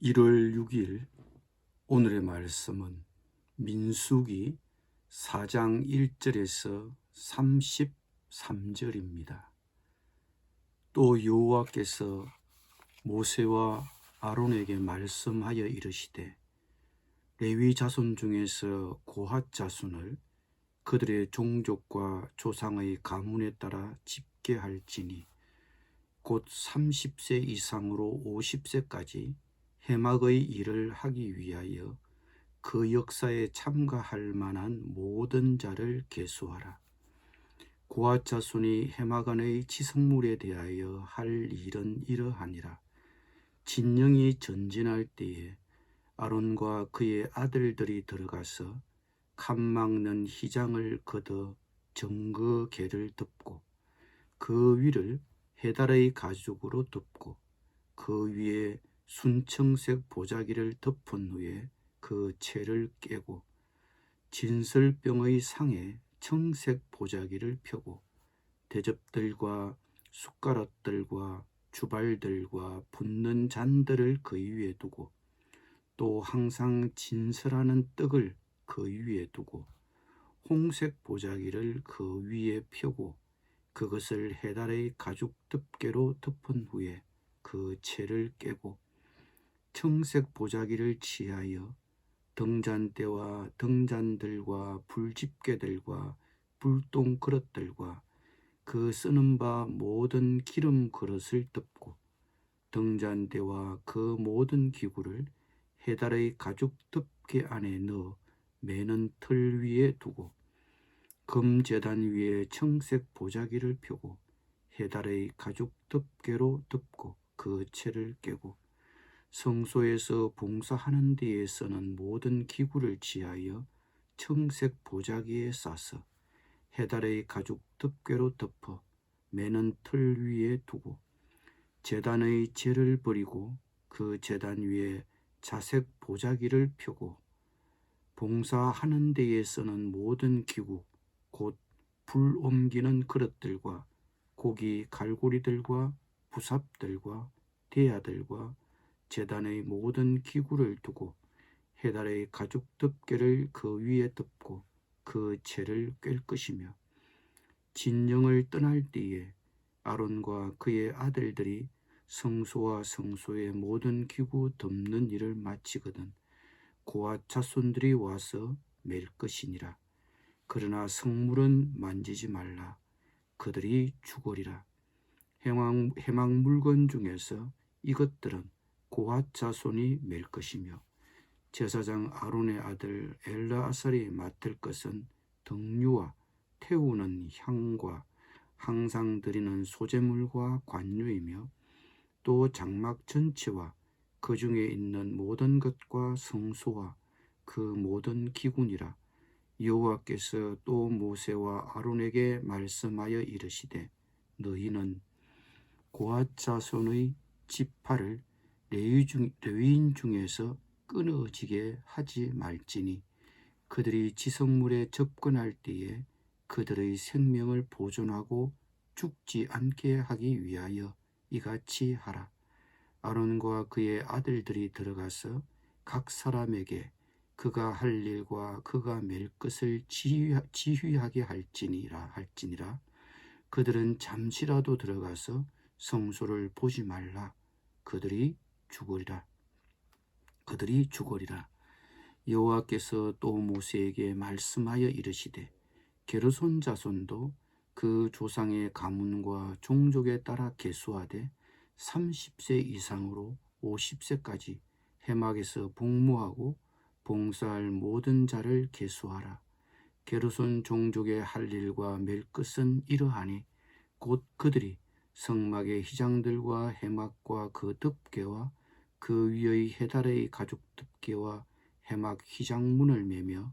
1월 6일 오늘의 말씀은 민수기 4장 1절에서 33절입니다. 또 여호와께서 모세와 아론에게 말씀하여 이르시되 레위 자손 중에서 고핫 자손을 그들의 종족과 조상의 가문에 따라 집계할지니 곧 30세 이상으로 50세까지 해막의 일을 하기 위하여 그 역사에 참가할 만한 모든 자를 계수하라. 고핫 자손이 해막 안의 지성물에 대하여 할 일은 이러하니라. 진영이 전진할 때에 아론과 그의 아들들이 들어가서 칸 막는 휘장을 걷어 정거개를 덮고 그 위를 해달의 가죽으로 덮고 그 위에 순청색 보자기를 덮은 후에 그 채를 깨고 진설병의 상에 청색 보자기를 펴고 대접들과 숟가락들과 주발들과 붓는 잔들을 그 위에 두고 또 항상 진설하는 떡을 그 위에 두고 홍색 보자기를 그 위에 펴고 그것을 해달의 가죽 덮개로 덮은 후에 그 채를 깨고 청색 보자기를 취하여 등잔대와 등잔들과 불집게들과 불똥 그릇들과 그 쓰는 바 모든 기름 그릇을 덮고 등잔대와 그 모든 기구를 해달의 가죽 덮개 안에 넣어 매는 틀 위에 두고 금제단 위에 청색 보자기를 펴고 해달의 가죽 덮개로 덮고 그 채를 깨고 성소에서 봉사하는 데에 쓰는 모든 기구를 취하여 청색 보자기에 싸서 해달의 가죽 덮개로 덮어 매는 틀 위에 두고 제단의 재를 버리고 그 제단 위에 자색 보자기를 펴고 봉사하는 데에 쓰는 모든 기구 곧 불 옮기는 그릇들과 고기 갈고리들과 부삽들과 대야들과 제단의 모든 기구를 두고 해달의 가죽 덮개를 그 위에 덮고 그 채를 꿰 것이며 진영을 떠날 때에 아론과 그의 아들들이 성소와 성소의 모든 기구 덮는 일을 마치거든 고핫 자손들이 와서 맬 것이니라. 그러나 성물은 만지지 말라. 그들이 죽으리라. 해막 물건 중에서 이것들은 고핫 자손이 맬 것이며 제사장 아론의 아들 엘르아살이 맡을 것은 등류와 태우는 향과 항상 드리는 소제물과 관유이며 또 장막 전체와 그 중에 있는 모든 것과 성소와 그 모든 기구니라. 여호와께서 또 모세와 아론에게 말씀하여 이르시되 너희는 고핫 자손의 지파를 레위인 중에서 끊어지게 하지 말지니 그들이 지성물에 접근할 때에 그들의 생명을 보존하고 죽지 않게 하기 위하여 이같이 하라. 아론과 그의 아들들이 들어가서 각 사람에게 그가 할 일과 그가 맬 것을 지휘하게 할지니라. 그들은 잠시라도 들어가서 성소를 보지 말라. 그들이 죽으리라. 여호와께서 또 모세에게 말씀하여 이르시되 게르손 자손도 그 조상의 가문과 종족에 따라 계수하되 30세 이상으로 50세까지 해막에서 복무하고 봉사할 모든 자를 계수하라. 게르손 종족의 할 일과 맬 것은 이러하니 곧 그들이 성막의 휘장들과 해막과 그 덮개와 그 위의 해달의 가죽 덮개와 해막 휘장문을 매며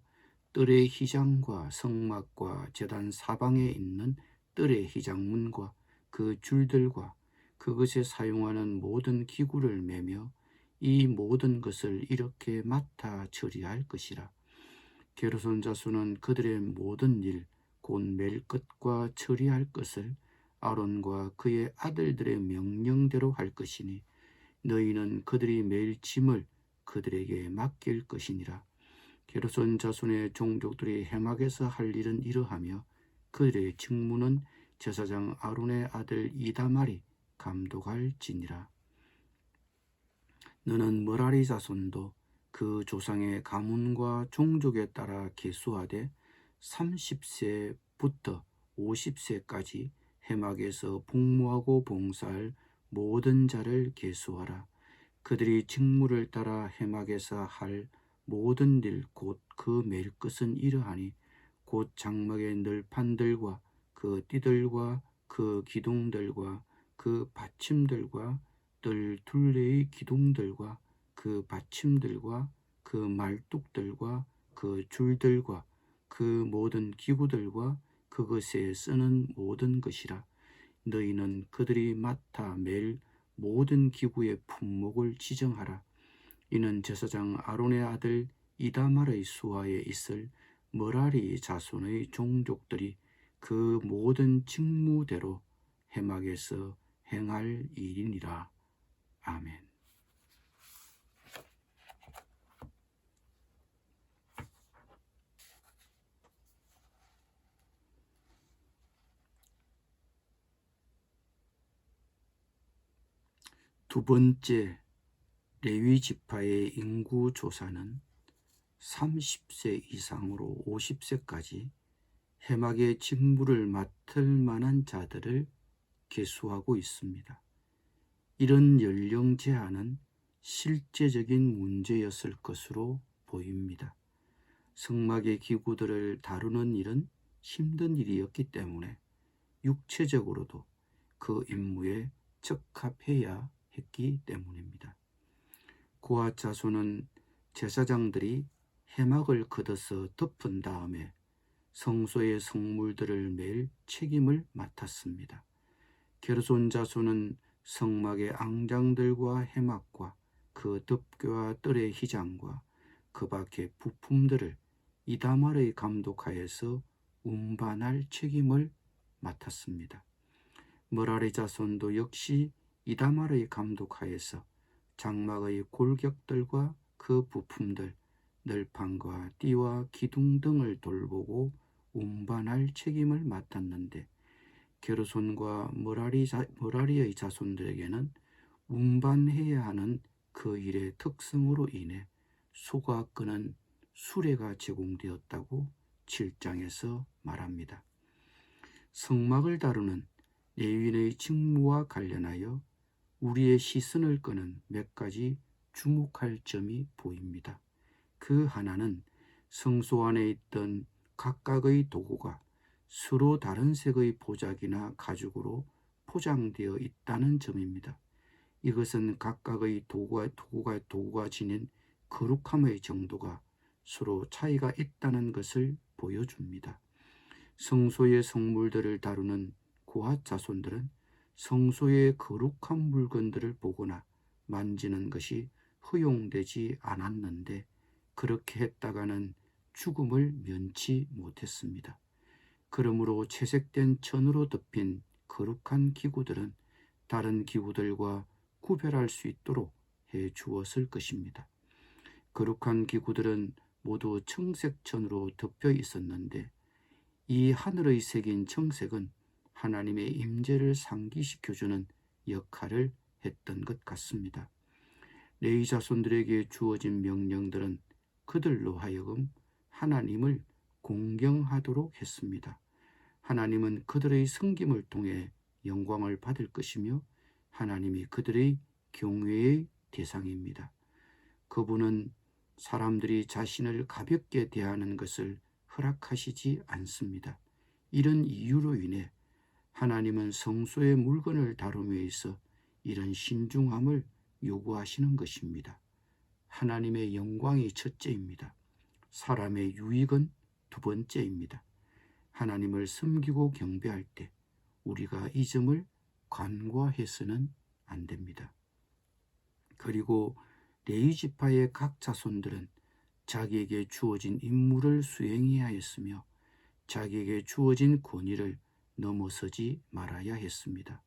뜰의 휘장과 성막과 제단 사방에 있는 뜰의 휘장문과 그 줄들과 그것에 사용하는 모든 기구를 매며 이 모든 것을 이렇게 맡아 처리할 것이라. 게르손 자손은 그들의 모든 일 곧 맬 것과 처리할 것을 아론과 그의 아들들의 명령대로 할 것이니 너희는 그들이 매일 짐을 그들에게 맡길 것이니라. 게르손 자손의 종족들이 해막에서 할 일은 이러하며 그들의 직무는 제사장 아론의 아들 이다말이 감독할지니라. 너는 머라리 자손도 그 조상의 가문과 종족에 따라 계수하되 30세부터 50세까지 해막에서 복무하고 봉사할 모든 자를 계수하라. 그들이 직무를 따라 해막에서 할 모든 일 곧 그 맬 것은 이러하니 곧 장막의 널판들과 그 띠들과 그 기둥들과 그 받침들과 뜰 둘레의 기둥들과 그 받침들과 그 말뚝들과 그 줄들과 그 모든 기구들과 그것에 쓰는 모든 것이라. 너희는 그들이 맡아 맬 모든 기구의 품목을 지정하라. 이는 제사장 아론의 아들 이다말의 수하에 있을 머라리 자손의 종족들이 그 모든 직무대로 해막에서 행할 일이니라. 아멘. 두 번째 레위 지파의 인구 조사는 30세 이상으로 50세까지 해막의 직무를 맡을 만한 자들을 계수하고 있습니다. 이런 연령 제한은 실제적인 문제였을 것으로 보입니다. 성막의 기구들을 다루는 일은 힘든 일이었기 때문에 육체적으로도 그 임무에 적합해야 했기 때문입니다. 고앗 자손은 제사장들이 해막을 걷어서 덮은 다음에 성소의 성물들을 맬 책임을 맡았습니다. 게르손 자손은 성막의 앙장들과 해막과 그 덮개와 뜰의 휘장과 그 밖의 부품들을 이다말의 감독하에서 운반할 책임을 맡았습니다. 머라리 자손도 역시 이다말의 감독하에서 장막의 골격들과 그 부품들, 널판과 띠와 기둥 등을 돌보고 운반할 책임을 맡았는데 게르손과 머라리의 자손들에게는 운반해야 하는 그 일의 특성으로 인해 소가 끄는 수레가 제공되었다고 7장에서 말합니다. 성막을 다루는 레위인의 직무와 관련하여 우리의 시선을 끄는 몇 가지 주목할 점이 보입니다. 그 하나는 성소 안에 있던 각각의 도구가 서로 다른 색의 보자기나 가죽으로 포장되어 있다는 점입니다. 이것은 각각의 도구가 지닌 거룩함의 정도가 서로 차이가 있다는 것을 보여줍니다. 성소의 성물들을 다루는 고앗 자손들은 성소의 거룩한 물건들을 보거나 만지는 것이 허용되지 않았는데 그렇게 했다가는 죽음을 면치 못했습니다. 그러므로 채색된 천으로 덮인 거룩한 기구들은 다른 기구들과 구별할 수 있도록 해 주었을 것입니다. 거룩한 기구들은 모두 청색 천으로 덮여 있었는데 이 하늘의 색인 청색은 하나님의 임재를 상기시켜주는 역할을 했던 것 같습니다. 레위 자손들에게 주어진 명령들은 그들로 하여금 하나님을 공경하도록 했습니다. 하나님은 그들의 섬김을 통해 영광을 받을 것이며 하나님이 그들의 경외의 대상입니다. 그분은 사람들이 자신을 가볍게 대하는 것을 허락하시지 않습니다. 이런 이유로 인해 하나님은 성소의 물건을 다룸에 있어 이런 신중함을 요구하시는 것입니다. 하나님의 영광이 첫째입니다. 사람의 유익은 두 번째입니다. 하나님을 섬기고 경배할 때 우리가 이 점을 간과해서는 안 됩니다. 그리고 레위 지파의 각 자손들은 자기에게 주어진 임무를 수행해야 했으며 자기에게 주어진 권위를 넘어서지 말아야 했습니다.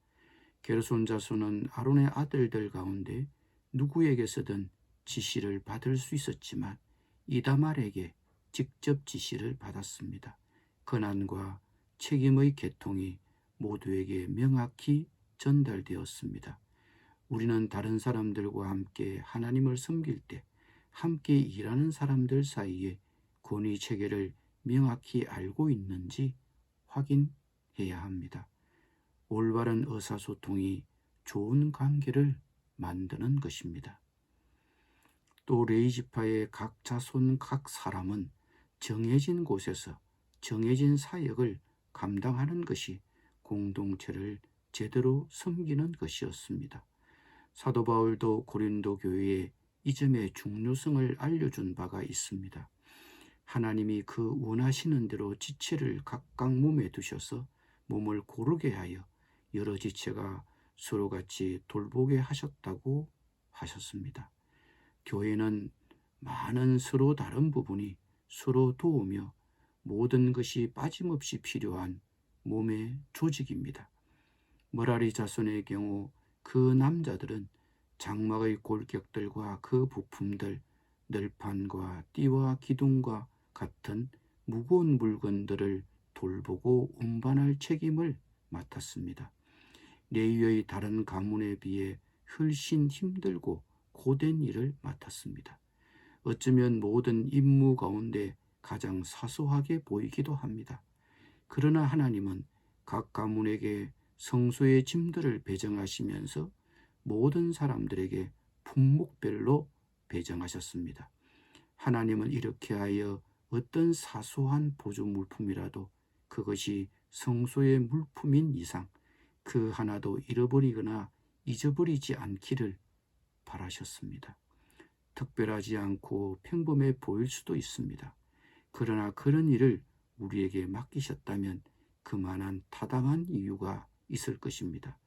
게르손 자손은 아론의 아들들 가운데 누구에게서든 지시를 받을 수 있었지만 이다말에게 직접 지시를 받았습니다. 권한과 책임의 계통이 모두에게 명확히 전달되었습니다. 우리는 다른 사람들과 함께 하나님을 섬길 때 함께 일하는 사람들 사이에 권위 체계를 명확히 알고 있는지 확인해야 합니다. 올바른 의사소통이 좋은 관계를 만드는 것입니다. 또 레위지파의 각 자손 각 사람은 정해진 곳에서 정해진 사역을 감당하는 것이 공동체를 제대로 섬기는 것이었습니다. 사도 바울도 고린도 교회에 이 점의 중요성을 알려준 바가 있습니다. 하나님이 그 원하시는 대로 지체를 각각 몸에 두셔서 몸을 고르게 하여 여러 지체가 서로같이 돌보게 하셨다고 하셨습니다. 교회는 많은 서로 다른 부분이 서로 도우며 모든 것이 빠짐없이 필요한 몸의 조직입니다. 머라리 자손의 경우 그 남자들은 장막의 골격들과 그 부품들, 널판과 띠와 기둥과 같은 무거운 물건들을 돌보고 운반할 책임을 맡았습니다. 레위의 다른 가문에 비해 훨씬 힘들고 고된 일을 맡았습니다. 어쩌면 모든 임무 가운데 가장 사소하게 보이기도 합니다. 그러나 하나님은 각 가문에게 성소의 짐들을 배정하시면서 모든 사람들에게 품목별로 배정하셨습니다. 하나님은 이렇게 하여 어떤 사소한 보조 물품이라도 그것이 성소의 물품인 이상 그 하나도 잃어버리거나 잊어버리지 않기를 바라셨습니다. 특별하지 않고 평범해 보일 수도 있습니다. 그러나 그런 일을 우리에게 맡기셨다면 그만한 타당한 이유가 있을 것입니다.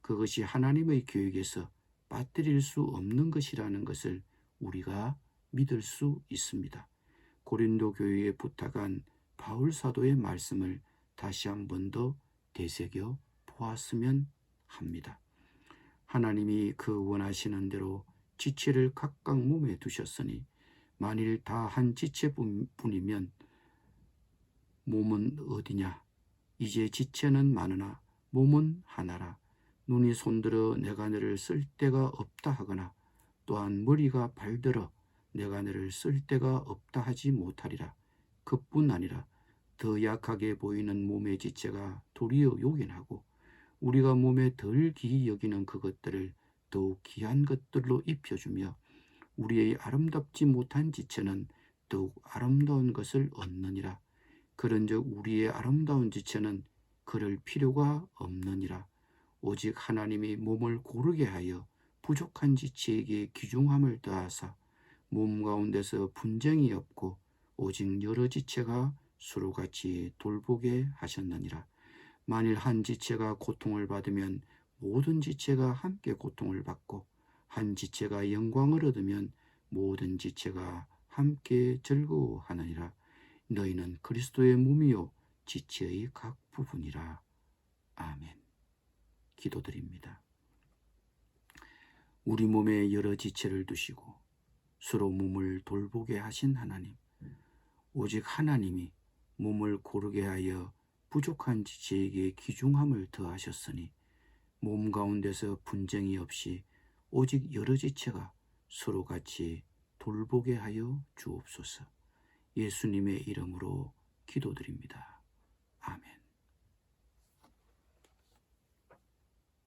그것이 하나님의 계획에서 빠뜨릴 수 없는 것이라는 것을 우리가 믿을 수 있습니다. 고린도 교회에 부탁한 바울 사도의 말씀을 다시 한 번 더 되새겨 보았으면 합니다. 하나님이 그 원하시는 대로 지체를 각각 몸에 두셨으니 만일 다 한 지체뿐이면 몸은 어디냐? 이제 지체는 많으나 몸은 하나라. 눈이 손들어 내가 너를 쓸 데가 없다 하거나 또한 머리가 발들어 내가 너를 쓸 데가 없다 하지 못하리라. 그뿐 아니라 더 약하게 보이는 몸의 지체가 도리어 요긴하고 우리가 몸에 덜 귀히 여기는 그것들을 더욱 귀한 것들로 입혀주며 우리의 아름답지 못한 지체는 더욱 아름다운 것을 얻느니라. 그런즉 우리의 아름다운 지체는 그럴 필요가 없느니라. 오직 하나님이 몸을 고르게 하여 부족한 지체에게 귀중함을 더하사 몸 가운데서 분쟁이 없고 오직 여러 지체가 서로같이 돌보게 하셨느니라. 만일 한 지체가 고통을 받으면 모든 지체가 함께 고통을 받고 한 지체가 영광을 얻으면 모든 지체가 함께 즐거워하느니라. 너희는 그리스도의 몸이요 지체의 각 부분이라. 아멘. 기도드립니다. 우리 몸에 여러 지체를 두시고 서로 몸을 돌보게 하신 하나님, 오직 하나님이 몸을 고르게 하여 부족한 지체에게 귀중함을 더하셨으니 몸 가운데서 분쟁이 없이 오직 여러 지체가 서로 같이 돌보게 하여 주옵소서. 예수님의 이름으로 기도드립니다.